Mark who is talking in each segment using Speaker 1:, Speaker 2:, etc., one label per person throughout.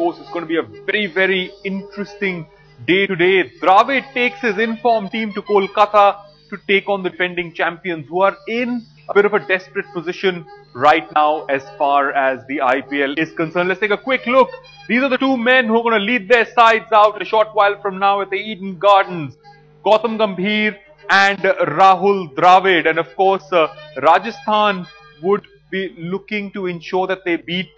Speaker 1: course, it's going to be a very, very interesting day today. Dravid takes his informed team to Kolkata to take on the defending champions, who are in a bit of a desperate position right now as far as the IPL is concerned. Let's take a quick look. These are the two men who are going to lead their sides out a short while from now at the Eden Gardens. Gambhir and Rahul Dravid. And of course, Rajasthan would be looking to ensure that they beat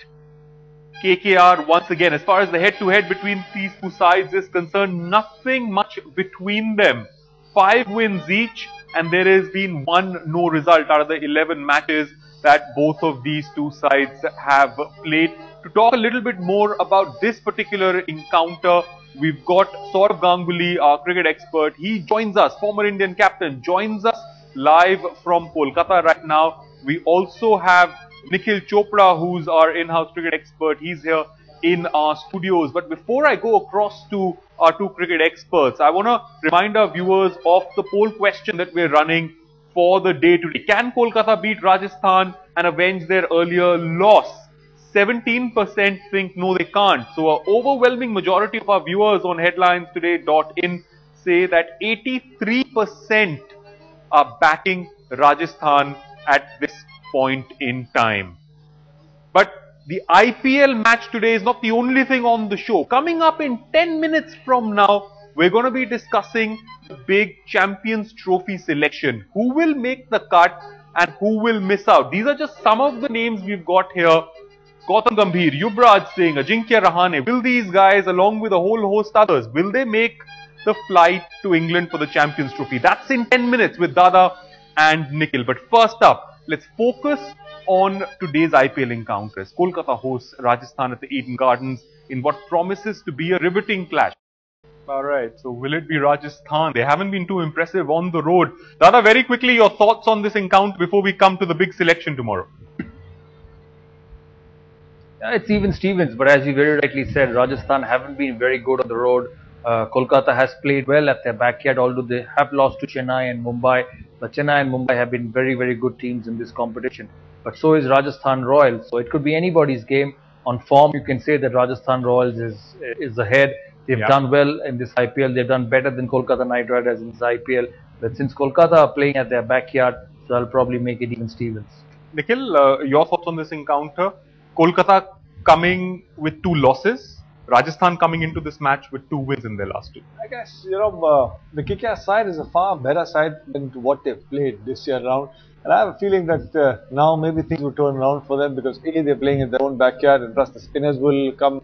Speaker 1: KKR once again. As far as the head-to-head between these two sides is concerned, nothing much between them. 5 wins each, and there has been one no result out of the 11 matches that both of these two sides have played. To talk a little bit more about this particular encounter, we've got Saurav Ganguly, our cricket expert. He joins us, former Indian captain, joins us live from Kolkata right now. We also have Nikhil Chopra, who's our in-house cricket expert. He's here in our studios. But before I go across to our two cricket experts, I want to remind our viewers of the poll question that we're running for the day today. Can Kolkata beat Rajasthan and avenge their earlier loss? 17% think no, they can't. So an overwhelming majority of our viewers on headlinestoday.in say that 83% are backing Rajasthan at this point in time. But the IPL match today is not the only thing on the show. Coming up in 10 minutes from now, we're going to be discussing the big Champions Trophy selection. Who will make the cut and who will miss out? These are just some of the names we've got here. Gambhir, Yuvraj Singh, Ajinkya Rahane. Will these guys, along with a whole host others, will they make the flight to England for the Champions Trophy? That's in 10 minutes with Dada and Nikhil. But first up, let's focus on today's IPL encounters. Kolkata hosts Rajasthan at the Eden Gardens in what promises to be a riveting clash. Alright, so will it be Rajasthan? They haven't been too impressive on the road. Dada, very quickly, your thoughts on this encounter before we come to the big selection tomorrow.
Speaker 2: It's even Stevens, but as you very rightly said, Rajasthan haven't been very good on the road. Kolkata has played well at their backyard, although they have lost to Chennai and Mumbai. But Chennai and Mumbai have been very, very good teams in this competition. But so is Rajasthan Royals. So it could be anybody's game. On form, you can say that Rajasthan Royals is ahead. They've done well in this IPL. They've done better than Kolkata Knight Riders in this IPL. But since Kolkata are playing at their backyard, so I'll probably make it even Stevens.
Speaker 1: Nikhil, your thoughts on this encounter? Kolkata coming with 2 losses, Rajasthan coming into this match with 2 wins in their last 2.
Speaker 3: I guess, the KKR side is a far better side than what they've played this year around. And I have a feeling that now maybe things will turn around for them because A, they're playing in their own backyard, and plus the spinners will come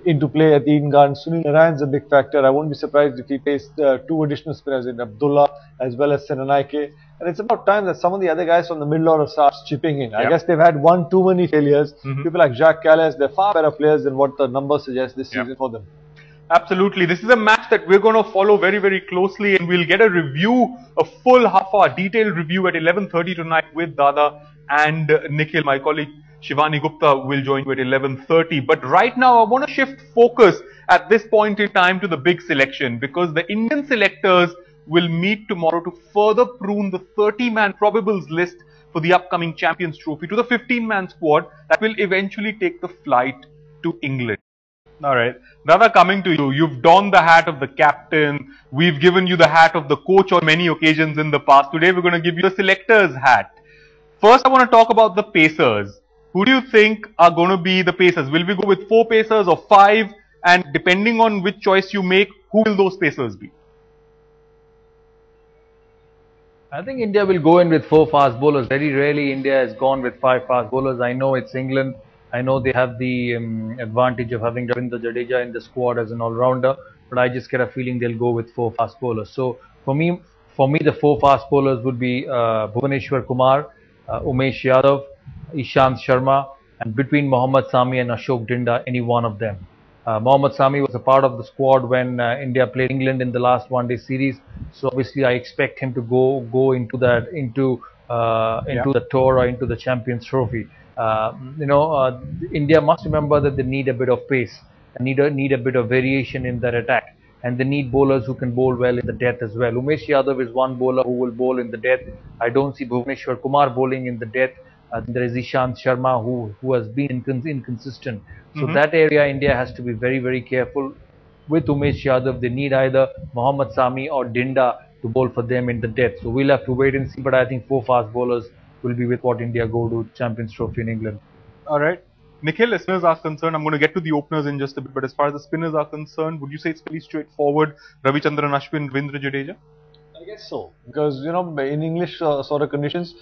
Speaker 3: into play at the Eden Gardens. Sunil Narayan's a big factor. I won't be surprised if he plays 2 additional spinners in Abdullah as well as Senanaike. And it's about time that some of the other guys from the middle order starts chipping in. I guess they've had one too many failures. People like Jacques Calais, they're far better players than what the numbers suggest this season for them.
Speaker 1: Absolutely. This is a match that we're going to follow very, very closely, and we'll get a review, a full half-hour detailed review at 11:30 tonight with Dada and Nikhil. My colleague Shivani Gupta will join you at 11:30. But right now, I want to shift focus at this point in time to the big selection, because the Indian selectors will meet tomorrow to further prune the 30-man probables list for the upcoming Champions Trophy to the 15-man squad that will eventually take the flight to England. Alright, Dada, coming to you. You've donned the hat of the captain. We've given you the hat of the coach on many occasions in the past. Today we're going to give you the selector's hat. First, I want to talk about the pacers. Who do you think are going to be the pacers? Will we go with 4 pacers or 5? And depending on which choice you make, who will those pacers be?
Speaker 2: I think India will go in with 4 fast bowlers. Very rarely India has gone with 5 fast bowlers. I know it's England. I know they have the advantage of having Ravindra Jadeja in the squad as an all-rounder, but I just get a feeling they'll go with 4 fast bowlers. So for me, the 4 fast bowlers would be Bhuvaneshwar Kumar, Umesh Yadav, Ishant Sharma, and between Mohammad Sami and Ashok Dinda, any one of them. Mohammad Sami was a part of the squad when India played England in the last one-day series, so obviously I expect him to go into the tour or into the Champions Trophy. India must remember that they need a bit of pace and need a bit of variation in their attack, and they need bowlers who can bowl well in the death as well. Umesh Yadav is one bowler who will bowl in the death. I don't see Bhuvaneshwar Kumar bowling in the death. There is Ishant Sharma who has been inconsistent. So that area India has to be very, very careful. With Umesh Yadav, they need either Mohammad Sami or Dinda to bowl for them in the depth. So we'll have to wait and see. But I think 4 fast bowlers will be with what India go to Champions Trophy in England.
Speaker 1: All right. Nikhil, as spinners are concerned, I'm going to get to the openers in just a bit, but as far as the spinners are concerned, would you say it's pretty straightforward? Ravichandran Ashwin, Ravindra Jadeja?
Speaker 3: I guess so, because in English sort of conditions,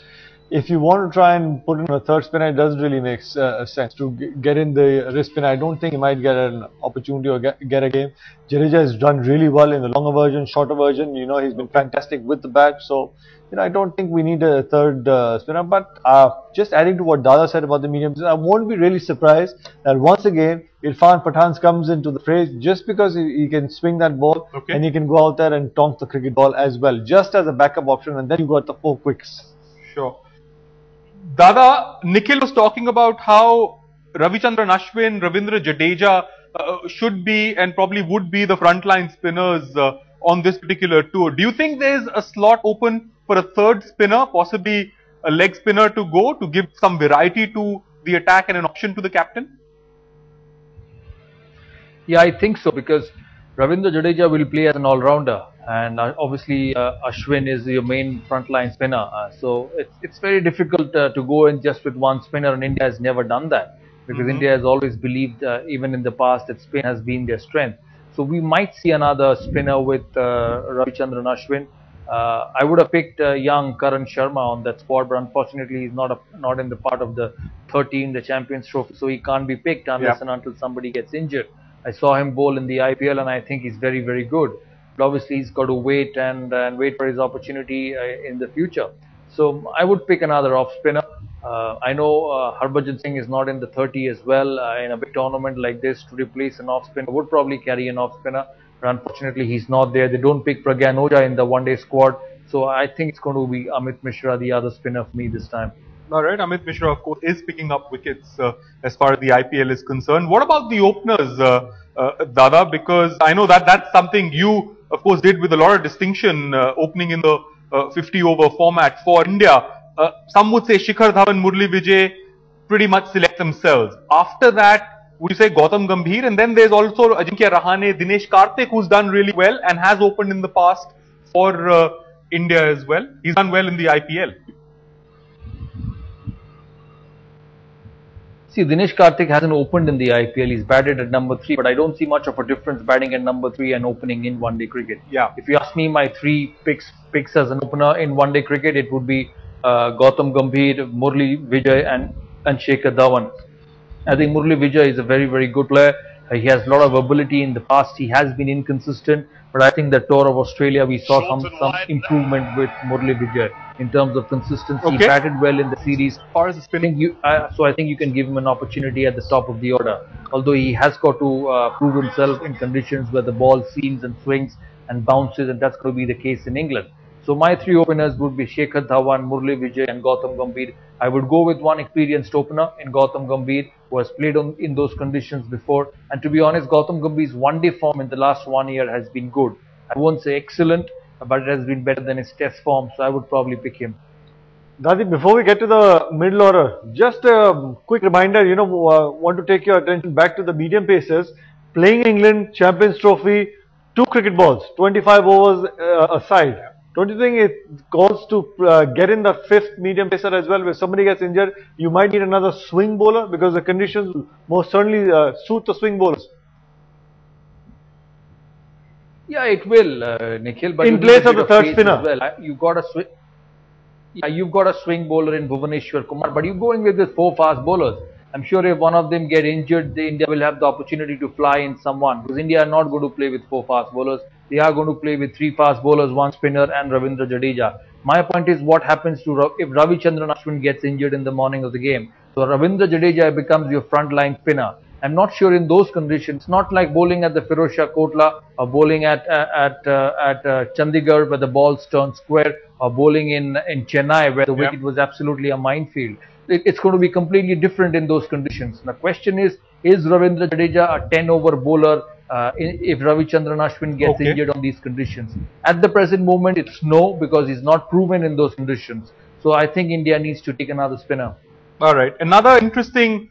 Speaker 3: if you want to try and put in a third spinner, it doesn't really make sense to get in the wrist spinner. I don't think he might get an opportunity or get a game. Jadeja has done really well in the longer version, shorter version. He's been fantastic with the bat. So, I don't think we need a third spinner. But just adding to what Dada said about the medium, I won't be really surprised that once again Irfan Pathan comes into the phrase just because he can swing that ball and he can go out there and tonk the cricket ball as well, just as a backup option, and then you got the 4 quicks.
Speaker 1: Sure. Dada, Nikhil was talking about how Ravichandran Ashwin, Ravindra Jadeja should be and probably would be the frontline spinners on this particular tour. Do you think there is a slot open for a third spinner, possibly a leg spinner to go to give some variety to the attack and an option to the captain?
Speaker 2: Yeah, I think so, because Ravindra Jadeja will play as an all-rounder, and obviously Ashwin is your main frontline spinner. So it's very difficult to go in just with one spinner, and India has never done that, because India has always believed, even in the past, that spin has been their strength. So we might see another spinner with Ravichandran Ashwin. I would have picked young Karan Sharma on that squad, but unfortunately he's not in the part of the 13, the Champions Trophy, so he can't be picked unless and until somebody gets injured. I saw him bowl in the IPL, and I think he's very, very good. But obviously he's got to wait and wait for his opportunity in the future. So I would pick another off spinner. I know Harbhajan Singh is not in the 30 as well. In a big tournament like this, to replace an off spinner would probably carry an off spinner. But unfortunately he's not there. They don't pick Pragyan Oja in the one-day squad. So I think it's going to be Amit Mishra, the other spinner for me this time.
Speaker 1: Alright, Amit Mishra of course is picking up wickets as far as the IPL is concerned. What about the openers, Dada? Because I know that's something you of course did with a lot of distinction, opening in the 50 over format for India. Some would say Shikhar Dhawan, Murli Vijay pretty much select themselves. After that, would you say Gautam Gambhir? And then there's also Ajinkya Rahane, Dinesh Karthik, who's done really well and has opened in the past for India as well. He's done well in the IPL.
Speaker 2: See, Dinesh Karthik hasn't opened in the IPL. He's batted at number 3, but I don't see much of a difference batting at number 3 and opening in one-day cricket.
Speaker 1: Yeah.
Speaker 2: If you ask me my 3 picks as an opener in one-day cricket, it would be Gautam Gambhir, Murli Vijay and Shikhar Dhawan. I think Murli Vijay is a very, very good player. He has a lot of ability in the past. He has been inconsistent, but I think the tour of Australia, we saw some improvement with Murli Vijay in terms of consistency. He batted well in the series.
Speaker 1: As far as the spinning,
Speaker 2: so I think you can give him an opportunity at the top of the order. Although he has got to prove himself in conditions where the ball seams and swings and bounces, and that's going to be the case in England. So my 3 openers would be Shikhar Dhawan, Murli Vijay and Gautam Gambhir. I would go with one experienced opener in Gautam Gambhir, who has played in those conditions before. And to be honest, Gautam Gambhir's one-day form in the last 1 year has been good. I won't say excellent, but it has been better than his test form, so I would probably pick him.
Speaker 3: Dadi, before we get to the middle order, just a quick reminder, want to take your attention back to the medium pacers. Playing England, Champions Trophy, 2 cricket balls, 25 overs aside. Don't you think it calls to get in the 5th medium pacer as well? Where somebody gets injured, you might need another swing bowler, because the conditions most certainly suit the swing bowlers.
Speaker 2: Yeah, it will, Nikhil. But
Speaker 3: in place of the third spinner,
Speaker 2: well. You've got a swing bowler in Bhuvaneshwar Kumar, but you're going with the 4 fast bowlers. I'm sure if one of them get injured, India will have the opportunity to fly in someone, because India are not going to play with 4 fast bowlers. They are going to play with 3 fast bowlers, 1 spinner and Ravindra Jadeja. My point is, what happens to if Ravichandran Ashwin gets injured in the morning of the game? So Ravindra Jadeja becomes your frontline spinner. I'm not sure in those conditions, not like bowling at the Firozshah Kotla or bowling at Chandigarh where the balls turn square, or bowling in Chennai where the wicket was absolutely a minefield. It's going to be completely different in those conditions. The question is Ravindra Jadeja a 10-over bowler if Ravichandran Ashwin gets injured on these conditions? At the present moment, it's no, because he's not proven in those conditions. So I think India needs to take another spinner.
Speaker 1: All right. Another interesting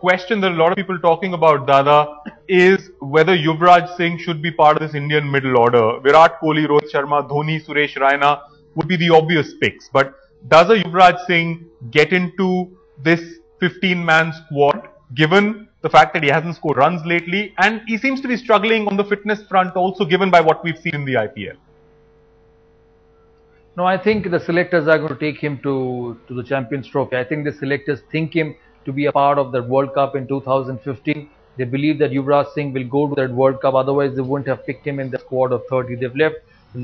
Speaker 1: question that a lot of people talking about, Dada, is whether Yuvraj Singh should be part of this Indian middle order. Virat Kohli, Rohit Sharma, Dhoni, Suresh Raina would be the obvious picks. But does a Yuvraj Singh get into this 15-man squad, given the fact that he hasn't scored runs lately, and he seems to be struggling on the fitness front also, given by what we've seen in the IPL?
Speaker 2: No, I think the selectors are going to take him to the Champions Trophy. I think the selectors think him to be a part of the World Cup in 2015. They believe that Yuvraj Singh will go to that World Cup. Otherwise, they wouldn't have picked him in the squad of 30. They've left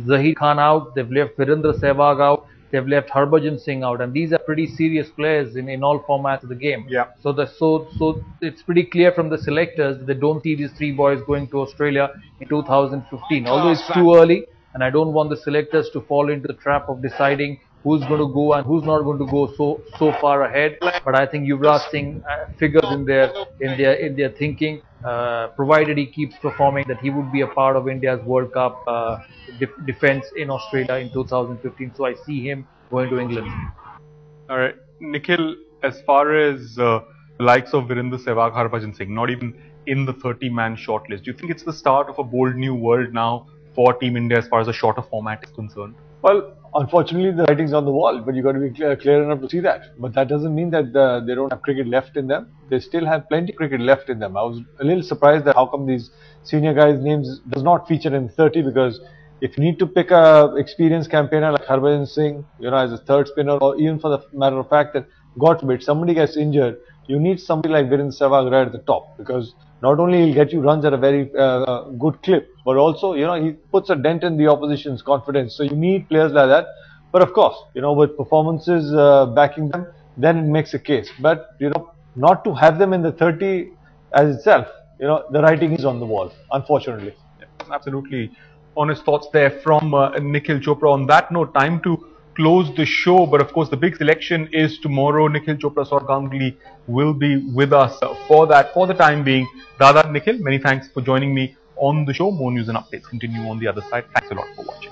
Speaker 2: Zahir Khan out. They've left Virendra Sehwag out. They've left Harbhajan Singh out. And these are pretty serious players in all formats of the game.
Speaker 1: Yeah.
Speaker 2: So it's pretty clear from the selectors that they don't see these three boys going to Australia in 2015. Although it's too early. And I don't want the selectors to fall into the trap of deciding who's going to go and who's not going to go so far ahead. But I think Yuvraj Singh figures in their thinking, provided he keeps performing, that he would be a part of India's World Cup defense in Australia in 2015. So I see him going to England.
Speaker 1: All right, Nikhil. As far as the likes of Virendra Sehwag, Harbhajan Singh, not even in the 30-man shortlist, do you think it's the start of a bold new world now for Team India as far as the shorter format is concerned?
Speaker 3: Well, unfortunately, the writing's on the wall, but you've got to be clear enough to see that. But that doesn't mean that they don't have cricket left in them. They still have plenty of cricket left in them. I was a little surprised that how come these senior guys' names does not feature in 30, because if you need to pick a experienced campaigner like Harbhajan Singh, as a third spinner, or even for the matter of fact that, God forbid, somebody gets injured, you need somebody like Virendra Sehwag right at the top, because not only he'll get you runs at a very good clip, but also, he puts a dent in the opposition's confidence. So you need players like that. But of course, with performances backing them, then it makes a case. But, not to have them in the 30 as itself, the writing is on the wall, unfortunately.
Speaker 1: Yeah, absolutely. Honest thoughts there from Nikhil Chopra. On that note, time to close the show, but of course the big selection is tomorrow. Nikhil Chopra, Saurav Ganguly will be with us for that. For the time being, Dada, Nikhil, many thanks for joining me on the show. More news and updates continue on the other side. Thanks a lot for watching.